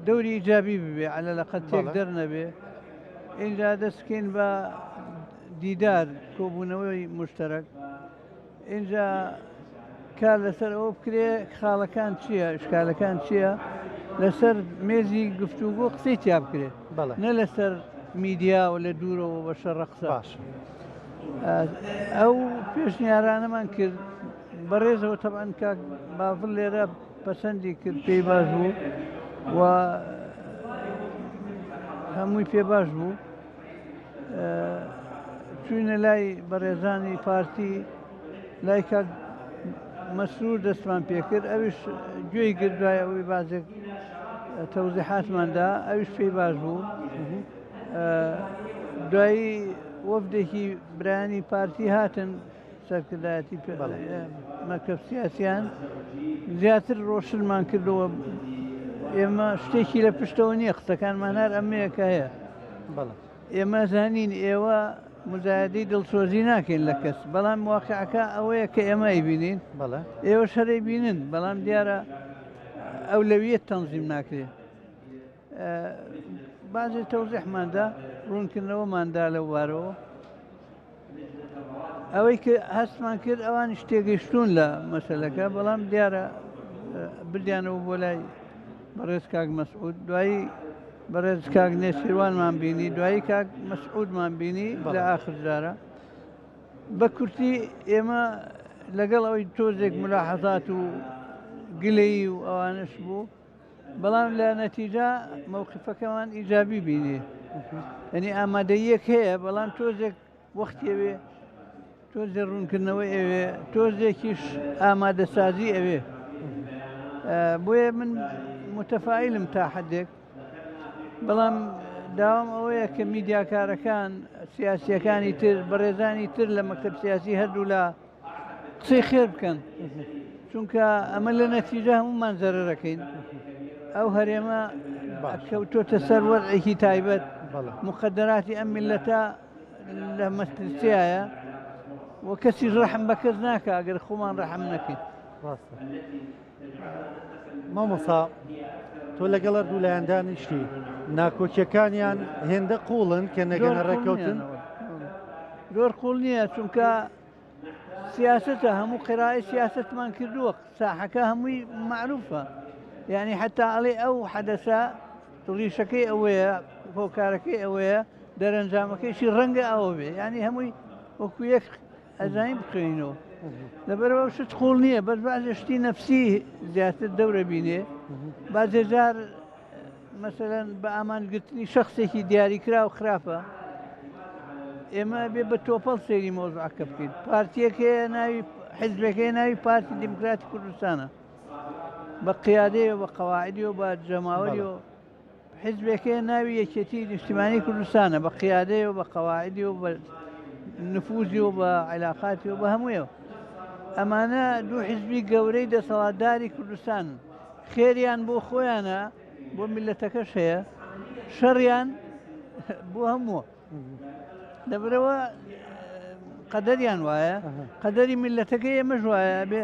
دوري إيجابي ببي على الأقل تقدر نبي إنجا دسكين با دیدار کۆبوونەوەی مشترک اینجا کار لەسەر ئەوە بکرێ خاڵەکان چییە شکالەکان چییە لەسەر مێزی گفتوگۆ قسەی تیا بکرێ نە لەسەر میدیا و لە دوورەوە بە شەڕە قسە ئەو پێشنیارانەمان کرد بەڕێزەوە تەبعەن کاک بافڵ لێرە پەسەندی کرد پێی باش بوو و هەمووی پێ باش بوو چوینە لای بەڕێزانی پارتی لای کاک مەسرور دەستمان پێکرد ئەویش گوێی کرد دوای ئەوەی بازێک تەوزیحاتماندا ئەویش پێی باش بوو دوایی وەفدێکی برایانی پارتی هاتن سەرکردایەتی مەکتەب سیاسیان زیاتر ڕۆشنمان کردەوە ئێمە شتێکی لە پشتەوە نییە قسەکانمان هەر ئەمەیەکە هەیە ئێمە زانین ئێوە مزایدەی دڵسۆزی ناکەین لە کەس بەڵام واقعەکە ئەوەیە کە ئێمە ئەیبینین ئێوە شەرەی بینن بەڵام دیارە ئەولەویەت تەنزیم ناکرێت بازی تەوزیحماندا ڕوونکردنەوەماندا لەو وارەوە ئەوەی کە هەستمان کرد ئەوانی شتێگەیشتون لە مەسەلەکە بەڵام دیارە بردیانەوە بۆ لای بەڕێز کاک مەسعود دوایی بەڕێز کاک نێچیروانمان بینی دوایی کاک مەسعودمان بینی لە ئاخرجارە بە کورتی ئێمە لەگەڵ ئەوەی تۆزێک ملاحەزات و گلەیی و ئەوانش بوو بەڵام لە نەتیجا مەوقفەکەمان ئیجابی بینی ئەنی ئامادەیەک هەیە بەڵام تۆزێک وەختێوێ تۆزێ ڕوونکردنەوەی ئەوێ تۆزێکیش ئامادەسازی ئەوێ بۆیە من متەفائیلم تا حدێک بەڵام داوام ئەوەیە کە میدیاکارەکان سیاسیەکانی تر بەڕێزانی تر لە مەکتەب سیاسی هەردوو لە قسەی خێر بکەن چونکە ئەمە لە نەتیجە هەمومان زەرەرەکەین ئەو هەرێمە کەوتۆتە سەر وەضعێکی تایبەت مقدراتی ئەم میلەتە لە مەترسیایە و کەسی ڕەحم بە کەس ناکە ئەگەر خۆمان ڕەحم نەکەین مامۆسا تۆ لەگەڵ هەردوو لایەندان نیشتی ناکۆکیەکانیان هێندە قوڵن کە نەگەنە ڕێکەوتن زۆر قوڵ نییە چونکە سیاستە هەموو قێرائی سیاستمان کردووە ساحەکە هەمووی معروفە یعنی حتا ئەڵێ ئەو حەدەسە ڕیشەکەی ئەوەیە هۆکارەکەی ئەوەیە دەرەنجامەکەیشی ڕەنگە ئەوە بێ ینی هەمووی وەکو یەک ئەزانین بخوێنەوە لەبەرەوە شت قوڵ نییە بەس بازێ شتی نەفسی زیاتر دەورە بینێ بازێ جار مەسەلەن بە ئامانگرتنی شەخصێکی دیاریکرا و خراپە ئێمە بێ بە تۆپەڵ سەیری مۆزوعەکە بکەین پارتیەکەیە ناوی حیزبەکەی ناوی پارتی دیموکراتی کوردستانە بە قیادەیە بە قەواعدی و بە جەماوەری و حیزبەکەی ناوی یەکێتی نیشتیمانی کوردستانە بە قیادەیە و بە قەواعدی و بە نفوزی و بە علاقاتی و بە هەموویەوە ئەمانە دوو حیزبی گەورەی دەسەڵاتداری کوردستان خێریان بۆ خۆیانە بۆ میلەتەکەش هەیە شەڕیان بۆ هەمووە لەبەرەوە قەدەریان وایە قەدەری میلەتەکە ئێمەش وایە بێ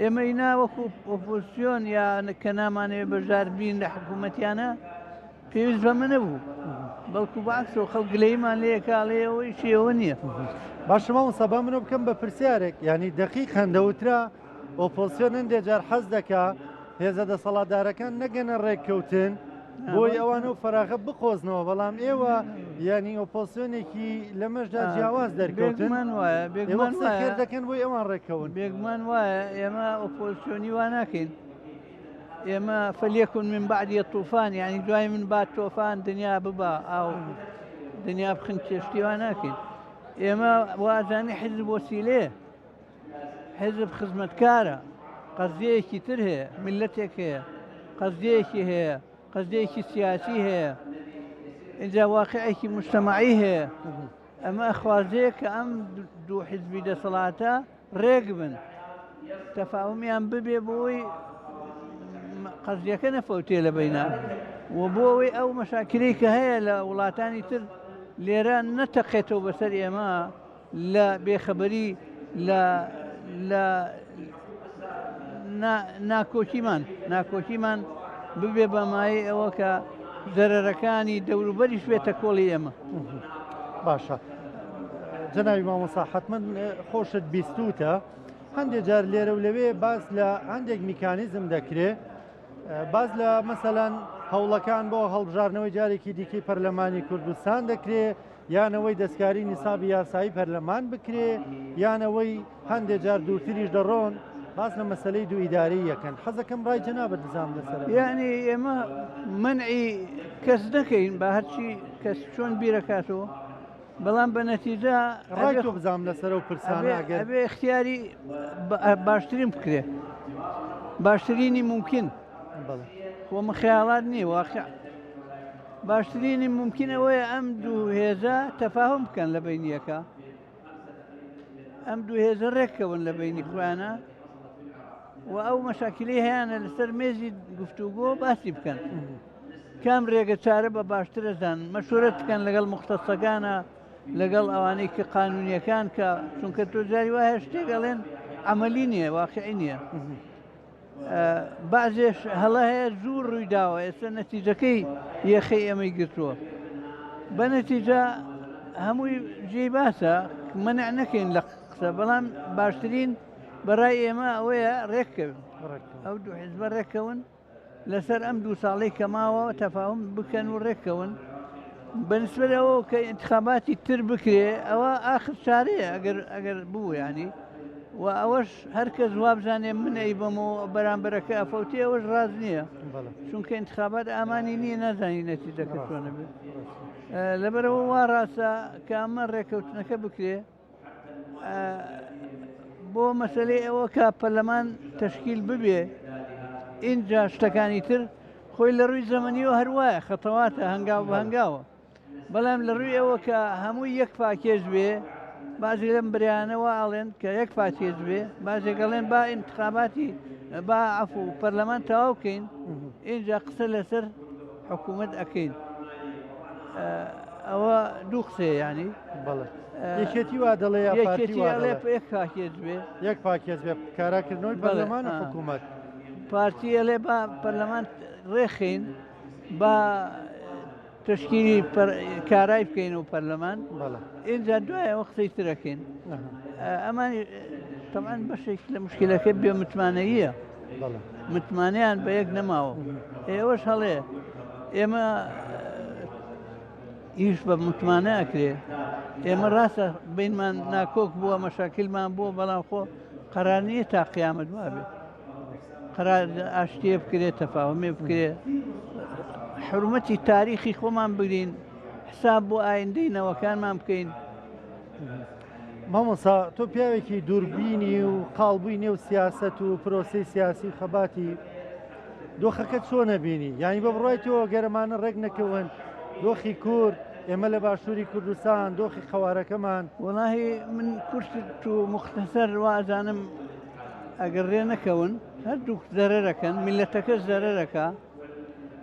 ئێمە ئینا وەکو ئۆپۆزیسیۆن یا کە نامانەوێت بەشدار بین لە حکوومەتیانە پێویست بەمە نەبوو بەڵکو بەعکسەوە خەڵک گلەیمان لێ کاڵەیەوەی شێوە نییە باشە مامۆستا با منۆ بکەم بە پرسیارێک ینی دەقیق هەندەوترا ئۆپۆزیسیۆن هەندێ جار حەز دەکا هێزە دەسەڵاتدارەکان نەگەنە ڕێککەوتن بۆی ئەوانە و فەراغە بخۆزنەوە بەڵام ئێوە ینی ئۆپۆزیسیۆنێکی لەمەشدا جیاواز دەرکەوتن وایە بێگومان خێر دەکەن بۆی ئەوان ڕێکەون بێگومان وایە ئێمە ئۆپۆزیسیۆنی وا ناکەین ئێمە فەلیەکن من بعدی طوفان یعنی دوای من بعد تۆفان دنیا ببا ئاو دنیا بخن چێشتی وا ناکەین ئێمە وازانی حیزب وەسیلەیە حیزب خزمەتکارە قەزیەیەکی تر هەیە میلەتێک هەیە قەزیەیەکی هەیە قەزیەیەکی سیاسی هەیە اینجا واقعێکی مجتەماعی هەیە ئەمە خوازەیە کە ئەم دوو حیزبی دەسەڵاتە ڕێک بن تەفاومیان ببێ بۆی قەزیەکە نەفەوتێ لە بەینا و بۆ ئەوەی ئەو مەشاکلەی کە هەیە لە وڵاتانی تر لێرە نەتەقێتەوە بەسەر ئێمە لە بێخەبەری لە ناکۆکیمان ببێ بەمایی ئەوە کە زەرەرەکانی دەوروبەریش بێتە کۆڵی ئێمە. باشە جەناوی مامۆستا حتمما خۆشت بیستوتە هەندێک جار لێرە و لەوێ باس لە هەندێک میکانیزم دەکرێت باز لە مەسەلەن هەوڵەکان بۆ هەڵبژارنەوەی جارێکی دیکەی پەرلەمانی کوردستان دەکرێت یانەوەی دەستکاری نیسابی یاسایی پەرلەمان بکرێ یانەوەی هەندێک جار دوورتریش دەڕۆن باز لە مەسلەی دوو ئیداری یەکەن حەزەکەم ڕای جەنابەت بزانم لەسەر یعنی ئێمە منعی کەس دەکەین بە هەرچی کەس چۆن بیرەکاتەوە بەڵام بە نەتیجە ڕای تۆ بزانم لەسەر و پرسانە ئەگەر ئەبێ اختیاری باشترین بکرێ باشترینی ممکن خۆمە خەیاڵات نییە واقع باشترینی ممکن ئەوەیە ئەم دوو هێزە تەفاهم بکەن لە بینیەکە ئەم دوو هێزە ڕێککەون لە بینی خۆیانە و ئەو مەشاکلی هەیەە لەسەر مێزی گفتوگۆ باسی بکەن کام ڕێگە چارە بە باشترەزان مەشورەت بکەن لەگەڵ مختەسەکانە لەگەڵ ئەوانەی کە قانونیەکان کە چونکە تۆ جاری وایە شتێکەڵێن عملی نییە واقعی نییە بعضێش هەڵە هەیە زوو ڕوویداوە ئێستا نەتیجەکەی یەخەی ئەمەی گرتووە بە نەتیجە هەمووی جێی باسە منع نەکەین لە قسە بەڵام باشترین بەڕای ئێمە ئەوەیە ڕێککەون ئەو دوو حیزبە ڕێککەون لەسەر ئەم دوو ساڵەی کەماوە تەفاهم بکەن و ڕێککەون بەنسبەتەوە کە انتخاباتی تر بکرێ ئەوە ئاخر چارەیە ئەگەر بوو ینی و ئەوەش هەرکەس وابزانێ من ئەی بەمەوە بەرامبەرەکە ئەفەوتی ئەوەش ڕاز نییە چونکە انتخابات ئامانی نییە نازانی نەتیجەکە چۆنە بێت لەبەرەوە وا ڕاستە کە ئەمە ڕێککەوتنەکە بکرێ بۆ مەسلەی ئەوە کە پەرلەمان تەشکیل ببێ اینجا شتەکانی تر خۆی لە ڕووی زەمەنیەوە هەروایە خەتەواتە هەنگاو بە هەنگاوە بەڵام لە ڕووی ئەوە کە هەمووی یەک پاکێز بێ بازی لەم بریانەوە ئاڵێن کە یەک پاکێز بێ بازێکەڵێن با انتخاباتی با عەفو و پەرلەمان تەواو بکەین اینجا قسە لەسەر حکوومەت ئەکەین ئەوە دوو قسەیە ینی یەکێتی وا دەڵێ یەکێتی ئەڵێ یەک پاکێز بێ یەک پاکێز بێ کاراکردنەوەی پەرلەمانە حکوومەت پارتی ئەڵێ با پەرلەمان ڕێخین با تشکیلی کارای بکەین و پەرلەمان اینجا دوایەوە قسەی ترەکەین ئەمانی طبعاً بەشێک لە مشکلەکە بێ متمانەییە متمانیان بە یەک نەماوە ئێوەش هەڵێ ئێمە ئیش بە متمانە ئەکرێ ئێمە ڕاستە بینمان ناکۆک بووە مەشاکلمان بووە بەڵام خۆ قەرار نییە تا قیامەت وابێت قەرار ئاشتیە بکرێت تەفاهمێ بکرێت حرمەتی تاریخی خۆمان بگرین حساب بۆ ئایندەی نەوەکانمان بکەین مامۆستا تۆ پیاوێکی دووربینی و قاڵبووی نێو سیاست و پرۆسی سیاسی و خەباتی دۆخەکە چۆنە بینی یانی بە بڕای تۆ گەرمانە ڕێک نەکەون دۆخی کورد ئێمە لە باشووری کوردستان دۆخی خەوارەکەمان وەڵاهی من کورت و مختەسەر وازانم ئەگەر ڕێ نەکەون هەردوو زەرەرەکەن میلەتەکە زەرەرەکە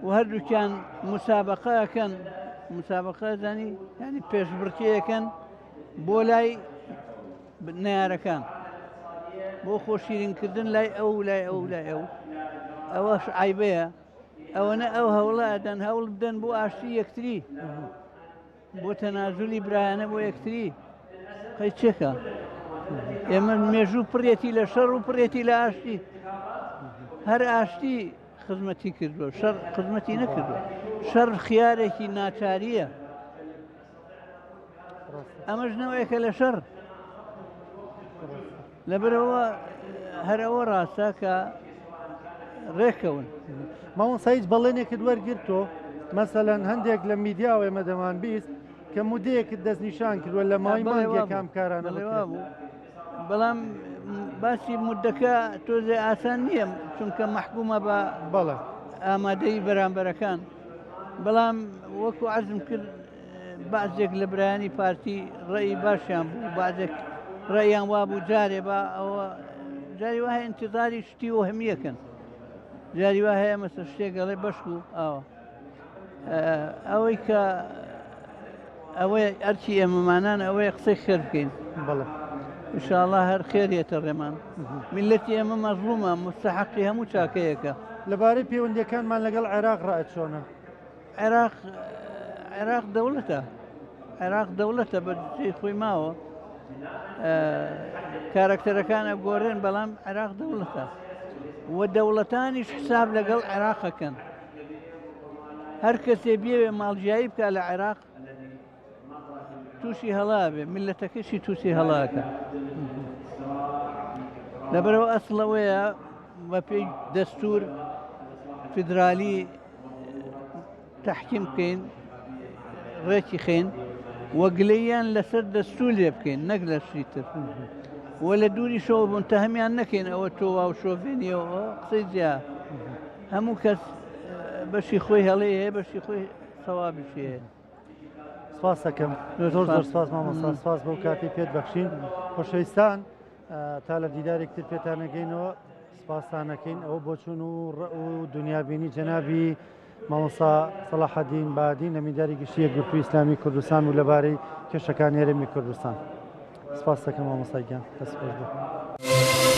و هەردووکیان مسابقەکەن مسابقە زانی ینی پێشبڕکێیەکەن بۆ لای نارەکان بۆ خۆشیرینکردن لای ئەو لای ئەو لای ئەو ئەوەش عیبەیە ئەوەنە ئەو هەوڵە ئەدەن هەوڵ بدەن بۆ ئاشتی یەکتری بۆ تەنازولی برایانە بۆ یەکتری قەی چێکە ئێمە مێژوو پڕێتی لە شەڕ و پڕێتی لە ئاشتی هەر ئاشتی خزمەتی کردووە شەڕ خزمەتی نەکردووە شەڕ خیارێکی ناچاریە ئەمەش نەوەیەکە لە شەڕ لەبەرەوە هەرەوە ڕاستە کە ڕێکەون مامۆستا هیچ بەڵێنێکت وەرگرتۆ مەسەلەن هەندێک لە میدیاوە ئێمە دەمان بیست کە مودەیەکت دەستنیشان کردووە لە مای مانگێکام کارانە بوو بەڵام باسی مودەکە تۆزێ ئاسان نییە چونکە مەحکومە بە بەڵێ ئامادەی بەرامبەرەکان بەڵام وەکو عەزم کرد بەعزێک لە برایانی پارتی ڕێی باشیان بوو بەعزێک ڕێیان وابوو جارێ بە ئەوە جاری وایە ئینتیزاری شتی وەهمیەکەن جاری وا هەیە مەسە شتێکگەڵێ بەشک و ئاوە ئەوەی کە ئەوەی ئەرچی ئێمەمانان ئەوەیە قسەی خێر بکەین بەڵێ ئینشاءڵڵا هەر خێریەتە ڕێمان میلەتی ئێمە مەزڵومە مستەحەقی هەموو چاکەیەکە لەبارەی پەیوەندیەکانمان لەگەڵ عێراق ڕائەت چۆنە؟ عێراق دەوڵەتە بە خۆی ماوە کارکتەرەکان ئەگۆڕێن بەڵام عێراق دەوڵەتە و دەوڵەتانیش حساب لەگەڵ عێراقەکەن هەر کەسێ بێوێ ماڵژیایی بکە لە عێراق تووشی هەڵابێ میلەتەکەشی تووشی هەڵاکە لەبەرەوە ئەسڵەوەیە بە پێی دەستور فیدرالی تەحکیم بکەین ڕێکی خێن وەگلەیان لەسەر دەستور لێ بکەین نەک لە شتر وە لە دووری شەوە متەهەمیان نەکەین ئەوە تۆ وا و شۆڤێنیەوە قسەی جیا هەموو کەس بەشی خۆی هەڵەیە هەیە بەشی خۆی سەوابیش هەیە سپاس دەکەم زۆر سپاس مامۆستا سپاس بۆ کاتی پێت بەخشین خۆشەویستان تا لە دیدارێکتر پێتانەگەینەوە سپاسانەکەین ئەوە بۆ چوون و دنیابینی جەنابی مامۆستا سەلاحەدین بادین ئەمینداری گشتی یەکگرتووی ئیسلامی کوردستان و لەبارەی کێشەکانی هەرێمی کوردستان سپاس دەکەم مامۆستای گیان دەست خۆش بێ